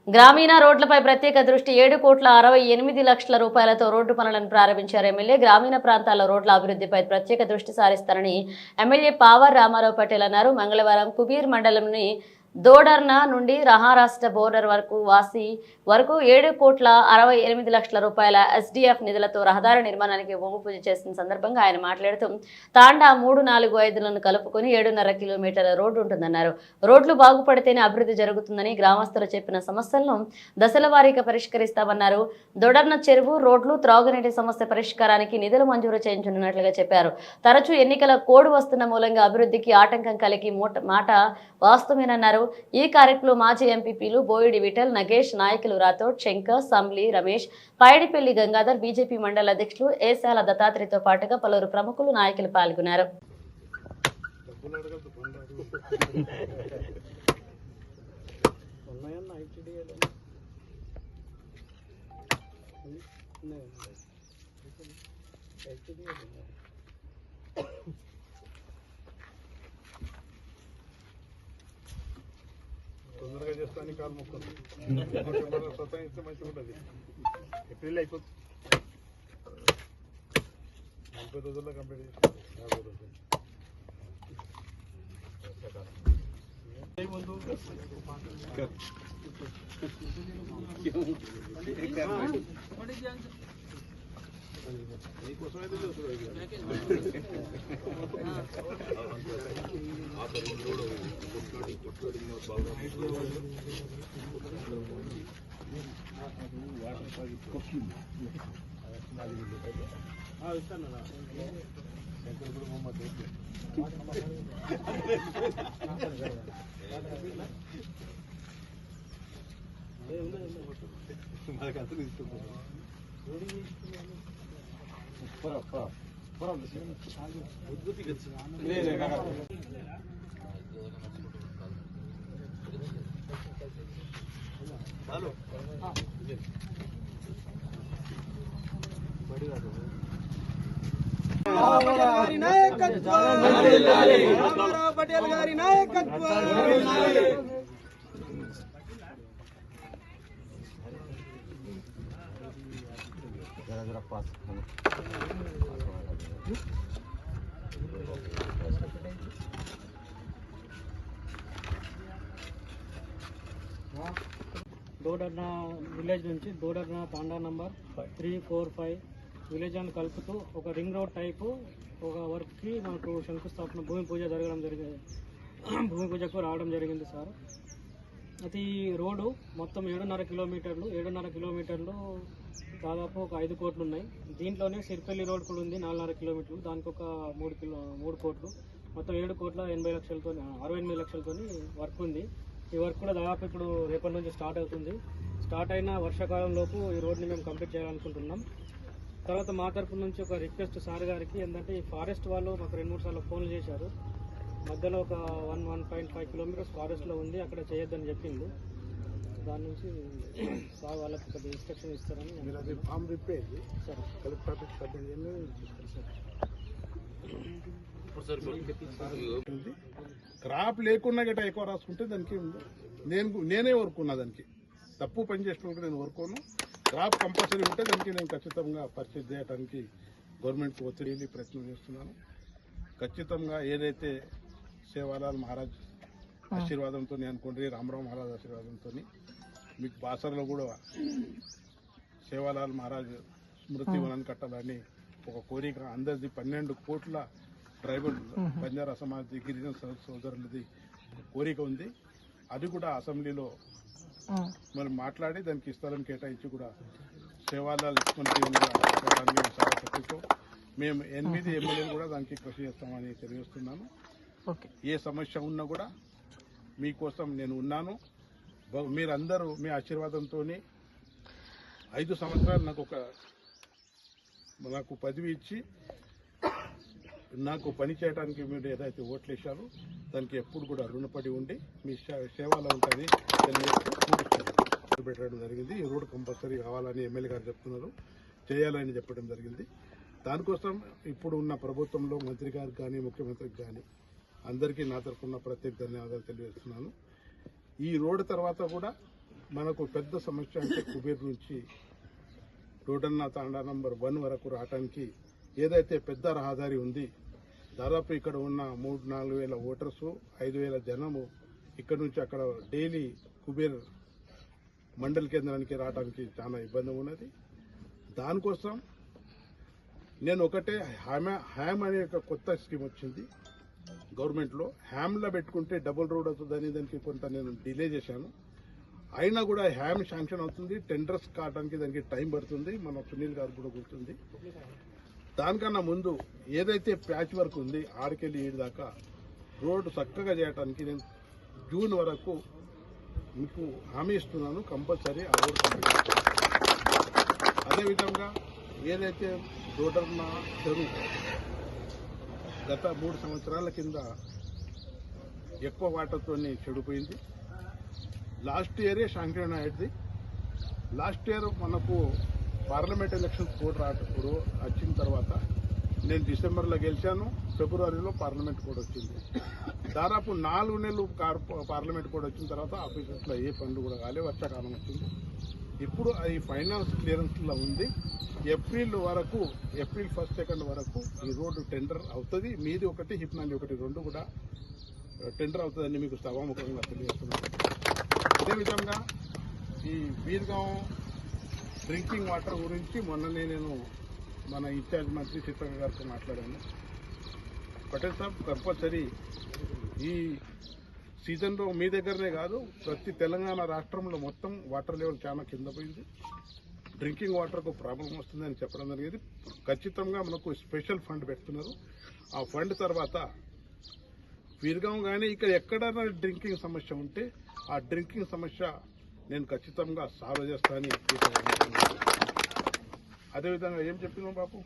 గ్రామీణ రోడ్లపై ప్రత్యేక దృష్టి 7,68,00,000 రూపాయలతో రోడ్డు పనులను ప్రారంభించారు ఎమ్మెల్యే. గ్రామీణ ప్రాంతాల రోడ్ల అభివృద్ధిపై ప్రత్యేక దృష్టి సారిస్తారని ఎమ్మెల్యే పావర్ రామారావు పటేల్ అన్నారు. మంగళవారం కుబీర్ మండలంని దోడర్న నుండి మహారాష్ట్ర బోర్డర్ వరకు 7,68,00,000 రూపాయల ఎస్డీఎఫ్ నిధులతో రహదారి నిర్మాణానికి భూమి పూజ చేసిన సందర్భంగా ఆయన మాట్లాడుతూ తాండా 3-4-5లను కలుపుకొని 7.5 కిలోమీటర్ల రోడ్డు ఉంటుందన్నారు. రోడ్లు బాగుపడితేనే అభివృద్ధి జరుగుతుందని, గ్రామస్తులు చెప్పిన సమస్యలను దశల వారీగా పరిష్కరిస్తామన్నారు. దొడర్న చెరువు రోడ్లు, త్రాగునీటి సమస్య పరిష్కారానికి నిధులు మంజూరు చేయించనున్నట్లుగా చెప్పారు. తరచూ ఎన్నికల కోడ్ వస్తున్న మూలంగా అభివృద్ధికి ఆటంకం కలిగి మాట వాస్తవమేనన్నారు. ఈ కార్యక్రమంలో మాజీ ఎంపీపీలు బోయిడి విఠల్, నగేష్, నాయకులు రాథోడ్, శంకర్, సంబ్లి, రమేష్, పైడిపల్లి గంగాధర్, బీజేపీ మండల అధ్యక్షులు ఏసాల దత్తాత్రేయతో పాటుగా పలువురు ప్రముఖులు, నాయకులు పాల్గొన్నారు. తొందరగా చేస్తాను కాలు మొక్కలు సతాయిస్తే మంచిగా ఉంటుంది. ఏప్రిల్ అయిపోతుంది, 40 రోజుల్లో కంప్లీట్ చేస్తాను. 50 రోజులు నీకోసమైతే పటేల్ గారి నాయకత్వం. దోడర్న విలేజ్ నుంచి దోడర్న తాండా నంబర్ 345 విలేజ్ అని కలుపుతూ ఒక రింగ్ రోడ్ టైపు ఒక వర్క్కి మనకు శంకుస్థాపన భూమి పూజకు రావడం జరిగింది సార్. అది ఈ రోడ్డు మొత్తం 7.5 కిలోమీటర్లు దాదాపు ఒక 5 కోట్లు ఉన్నాయి. దీంట్లోనే సిరిపల్లి రోడ్ కూడా ఉంది 4.5 కిలోమీటర్లు, దానికి ఒక 3 కోట్లు, మొత్తం 68 లక్షలతో వర్క్ ఉంది. ఈ వర్క్ కూడా దాదాపు ఇప్పుడు రేపటి నుంచి స్టార్ట్ అవుతుంది. స్టార్ట్ అయిన వర్షాకాలంలోపు ఈ రోడ్ని మేము కంప్లీట్ చేయాలనుకుంటున్నాం. తర్వాత మా తరపు నుంచి ఒక రిక్వెస్ట్ సార్ గారికి ఏంటంటే, ఈ ఫారెస్ట్ వాళ్ళు మాకు 2-3 సార్లు ఫోన్లు చేశారు. మధ్యలో ఒక 1.5 కిలోమీటర్స్ ఫారెస్ట్లో ఉంది, అక్కడ చేయొద్దని చెప్పిండు. దాని నుంచి సార్ వాళ్ళకి కొద్దిగా ఇన్స్ట్రక్షన్ ఇస్తారని ఫామ్ రిపేర్ సార్ క్రాప్ లేకుండా గట్రా ఎక్కువ రాసుకుంటే దానికి నేనే వర్కున్నా. దానికి తప్పు పని చేసినప్పుడు నేను వర్కోను. క్రాప్ కంపల్సరీ ఉంటే దానికి నేను ఖచ్చితంగా పర్చేజ్ చేయడానికి గవర్నమెంట్కి ఒత్తిడి ప్రయత్నం చేస్తున్నాను. ఖచ్చితంగా ఏదైతే సేవాలాల్ మహారాజ్ ఆశీర్వాదంతో అనుకోండి, రామరావు మహారాజ్ ఆశీర్వాదంతో మీకు బాసర్లో కూడా సేవాలాల్ మహారాజ్ స్మృతి వనాన్ని కట్టాలని ఒక కోరిక అందరిది. 12 కోట్ల ట్రైబల్ బంజారా సమాజ్ గిరిజన సోదరులది కోరిక ఉంది. అది కూడా అసెంబ్లీలో మనం మాట్లాడి దానికి స్థలం కేటాయించి కూడా సేవాలాల్ శక్తితో మేము 8 ఎమ్మెల్యేలు కూడా దానికి కృషి చేస్తామని తెలియజేస్తున్నాను. ఏ సమస్య ఉన్నా కూడా మీకోసం నేను ఉన్నాను. మీరందరూ మీ ఆశీర్వాదంతో 5 సంవత్సరాలు నాకు పదవి ఇచ్చి నాకు పని చేయడానికి మీరు ఏదైతే ఓట్లు వేశారో దానికి ఎప్పుడు కూడా రుణపడి ఉండి మీ సేవలో ఉంటుంది పెట్టడం జరిగింది. ఈ రోడ్డు కంపల్సరీ కావాలని ఎమ్మెల్యే గారు చెప్తున్నారు, చేయాలని చెప్పడం జరిగింది. దానికోసం ఇప్పుడు ఉన్న ప్రభుత్వంలో మంత్రి గారికి కానీ ముఖ్యమంత్రికి కానీ అందరికీ నా తరఫున ప్రత్యేక ధన్యవాదాలు తెలియజేస్తున్నాను. ఈ రోడ్డు తర్వాత కూడా మనకు పెద్ద సమస్య అంటే కుబేర్ నుంచి రోడన్న తాండా నంబర్ 1 వరకు రావడానికి ఏదైతే పెద్ద రహదారి ఉంది, దాదాపు ఇక్కడ ఉన్న 3-4 వేల ఓటర్సు, 5,000 జనము ఇక్కడ నుంచి అక్కడ డైలీ కుబేర్ మండల్ కేంద్రానికి రావడానికి చాలా ఇబ్బంది ఉన్నది. దానికోసం నేను ఒకటే హ్యామ్ అనే ఒక కొత్త స్కీమ్ వచ్చింది గవర్నమెంట్లో. హ్యామ్లో పెట్టుకుంటే డబుల్ రోడ్ అవుతుందని దానికి కొంత నేను డిలే చేశాను. అయినా కూడా హ్యామ్ శాంక్షన్ అవుతుంది, టెండర్స్ కావడానికి దానికి టైం పడుతుంది. మన సునీల్ గారు కూడా గుర్తుంది. దానికన్నా ముందు ఏదైతే ప్యాచ్ వర్క్ ఉంది ఆడికెళ్ళి ఈడి దాకా రోడ్డు చక్కగా చేయడానికి నేను జూన్ వరకు మీకు హామీ ఇస్తున్నాను. కంపల్సరీ ఆ రోడ్ కంప్లీట్ చేస్తాను. అదేవిధంగా ఏదైతే రోడ్డున్న చెరువు గత 3 సంవత్సరాల కింద ఎక్కువ వాటర్తో చెడిపోయింది. లాస్ట్ ఇయరే శాంక్షన్ అయ్యేది. లాస్ట్ ఇయర్ మనకు పార్లమెంట్ ఎలక్షన్స్ కోడ్ వచ్చిన తర్వాత నేను డిసెంబర్లో గెలిచాను, ఫిబ్రవరిలో పార్లమెంట్ కోడ్ వచ్చింది. దాదాపు 4 నెలలు పార్లమెంట్ కోడ్ వచ్చిన తర్వాత ఆఫీసెస్లో ఏ పనులు కూడా కాలే, వర్షాకాలం వచ్చింది. ఇప్పుడు అది ఫైనాన్స్ క్లియరెన్స్లో ఉంది. ఏప్రిల్ 1, 2 వరకు ఈ రోడ్డు టెండర్ అవుతుంది. మీది ఒకటి, హిప్నాలి ఒకటి, 2 కూడా టెండర్ అవుతుందని మీకు సభాముఖంగా తెలియజేస్తున్నాను. అదేవిధంగా ఈ వీర్గాం డ్రింకింగ్ వాటర్ గురించి మొన్ననే నేను మన ఇన్ఛార్జ్ మంత్రి చిత్రక గారితో మాట్లాడాను. పటేల్ సాబ్ కంపల్సరీ ఈ సీజన్లో మీ దగ్గరనే కాదు, ప్రతి తెలంగాణ రాష్ట్రంలో మొత్తం వాటర్ లెవెల్ చాలా కింద పోయింది. డ్రింకింగ్ వాటర్కు ప్రాబ్లం వస్తుందని చెప్పడం జరిగింది. ఖచ్చితంగా మనకు స్పెషల్ ఫండ్ పెడుతున్నారు. ఆ ఫండ్ తర్వాత వీర్గాం కానీ ఇక్కడ ఎక్కడైనా డ్రింకింగ్ సమస్య ఉంటే ఆ డ్రింకింగ్ సమస్య నేను ఖచ్చితంగా సాల్వ్ చేస్తానని. అదేవిధంగా ఏం చెప్పినాం బాబు?